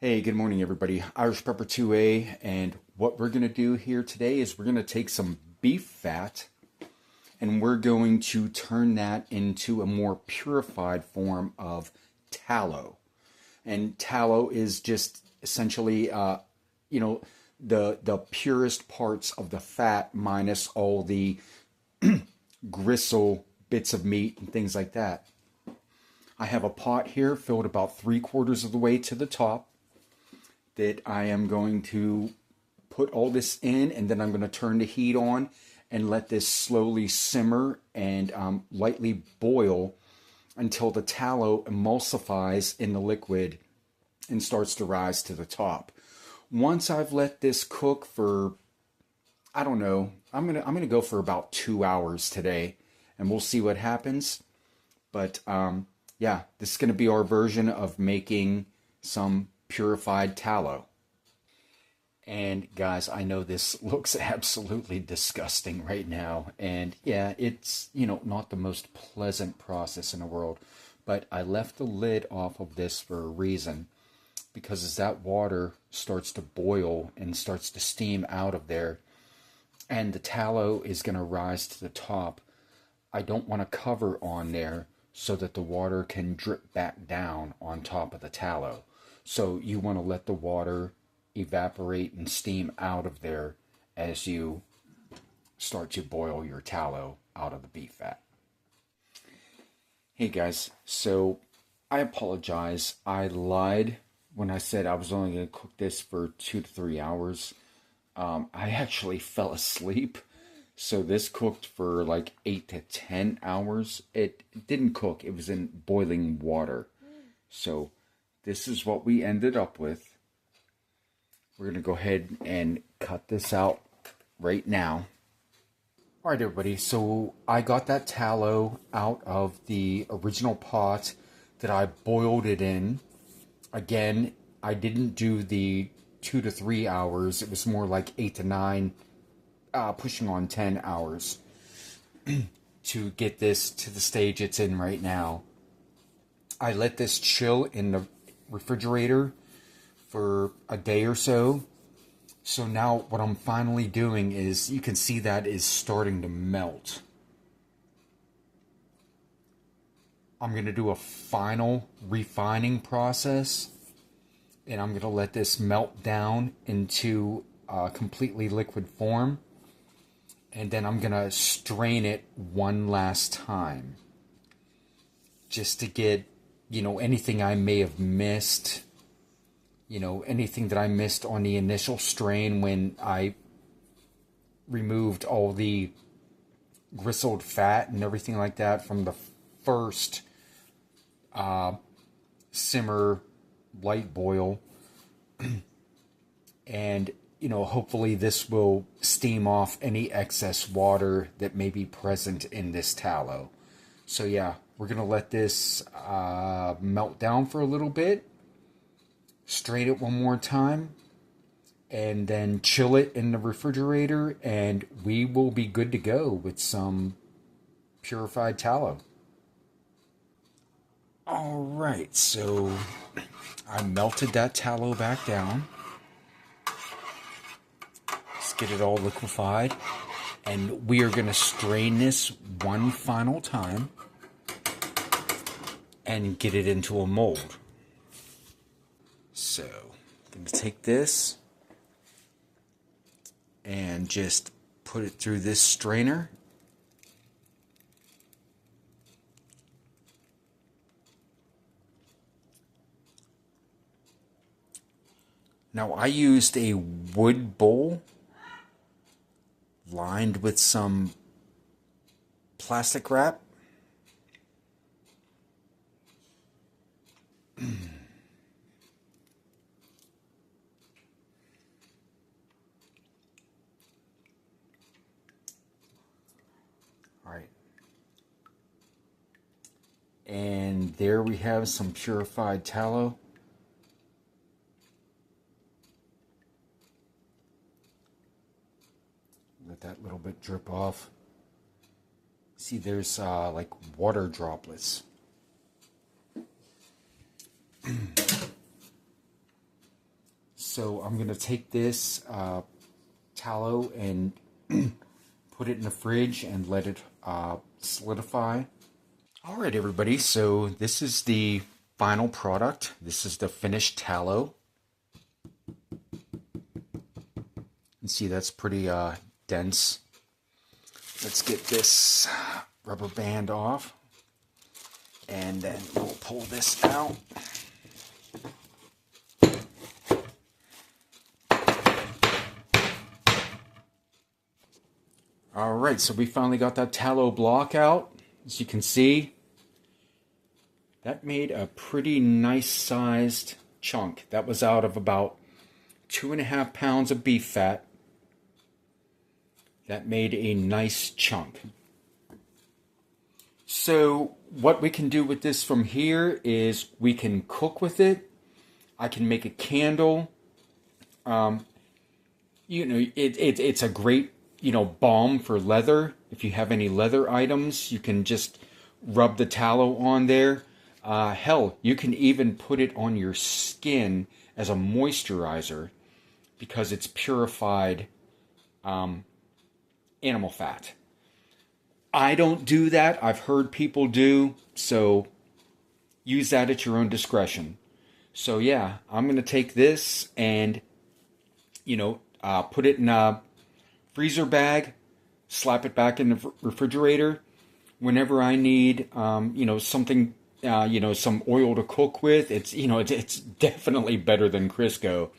Hey, good morning, everybody. Irish Pepper 2A, and what we're going to do here today is we're going to take some beef fat and we're going to turn that into a more purified form of tallow. And tallow is just essentially, the purest parts of the fat minus all the gristle bits of meat and things like that. I have a pot here filled about 3/4 of the way to the top that I am going to put all this in, and then I'm going to turn the heat on and let this slowly simmer and lightly boil until the tallow emulsifies in the liquid and starts to rise to the top. Once I've let this cook for, I don't know, I'm gonna go for about 2 hours today, and we'll see what happens. But yeah, this is gonna be our version of making some purified tallow. And guys, I know this looks absolutely disgusting right now. And yeah, it's, not the most pleasant process in the world. But I left the lid off of this for a reason. Because as that water starts to boil and starts to steam out of there, and the tallow is going to rise to the top, I don't want to cover on there so that the water can drip back down on top of the tallow. So you want to let the water evaporate and steam out of there as you start to boil your tallow out of the beef fat. Hey guys, so I apologize. I lied when I said I was only going to cook this for 2 to 3 hours. I actually fell asleep. So this cooked for like 8 to 10 hours. It didn't cook. It was in boiling water. So this is what we ended up with. We're going to go ahead and cut this out right now. All right, everybody. So I got that tallow out of the original pot that I boiled it in. Again, I didn't do the 2 to 3 hours. It was more like 8 to 9, pushing on 10 hours to get this to the stage it's in right now. I let this chill in the refrigerator for a day or so. So now what I'm finally doing is, you can see that is starting to melt. I'm going to do a final refining process, and I'm going to let this melt down into a completely liquid form, and then I'm going to strain it one last time just to get, anything I may have missed, anything that I missed on the initial strain when I removed all the gristled fat and everything like that from the first simmer light boil. And hopefully this will steam off any excess water that may be present in this tallow. So yeah, we're gonna let this melt down for a little bit, strain it one more time, and then chill it in the refrigerator, and we will be good to go with some purified tallow. Alright, so I melted that tallow back down. Let's get it all liquefied. And we are going to strain this one final time and get it into a mold. So, I'm going to take this and just put it through this strainer. Now, I used a wood bowl lined with some plastic wrap. All right. And there we have some purified tallow. Let that little bit drip off. See, there's like water droplets. So I'm going to take this tallow and put it in the fridge and let it solidify. All right, everybody, so this is the final product. This is the finished tallow. You see that's pretty dense. Let's get this rubber band off, and then we'll pull this out. All right, so we finally got that tallow block out. As you can see, that made a pretty nice sized chunk. That was out of about 2.5 pounds of beef fat. That made a nice chunk. So what we can do with this from here is we can cook with it. I can make a candle. You know, it's a great, you know, balm for leather. If you have any leather items, you can just rub the tallow on there. Hell, you can even put it on your skin as a moisturizer because it's purified animal fat. I don't do that. I've heard people do, so use that at your own discretion. So yeah, I'm going to take this and, you know, put it in a freezer bag, slap it back in the refrigerator. Whenever I need, you know, something, you know, some oil to cook with, it's, you know, it's definitely better than Crisco,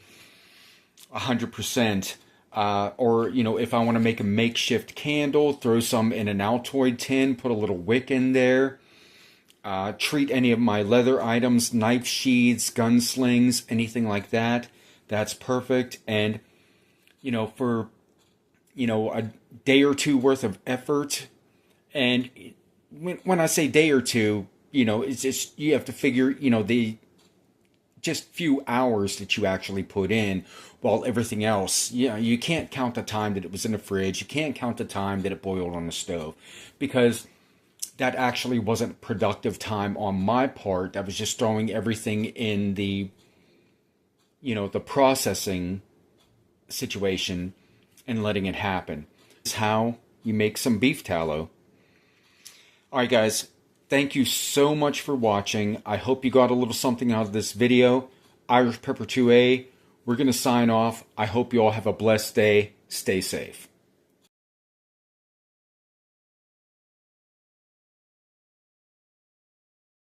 100%. Or, you know, if I want to make a makeshift candle, throw some in an Altoid tin, put a little wick in there. Treat any of my leather items, knife sheaths, gunslings, anything like that. That's perfect. And, you know, for, you know, a day or two worth of effort. And when I say day or two, you know, it's just, you have to figure, you know, the just few hours that you actually put in, while everything else, you know, you can't count the time that it was in the fridge. You can't count the time that it boiled on the stove, because that actually wasn't productive time on my part. I was just throwing everything in the, you know, the processing situation and letting it happen. This is how you make some beef tallow. All right, guys. Thank you so much for watching. I hope you got a little something out of this video. Irish Pepper 2A, we're going to sign off. I hope you all have a blessed day. Stay safe.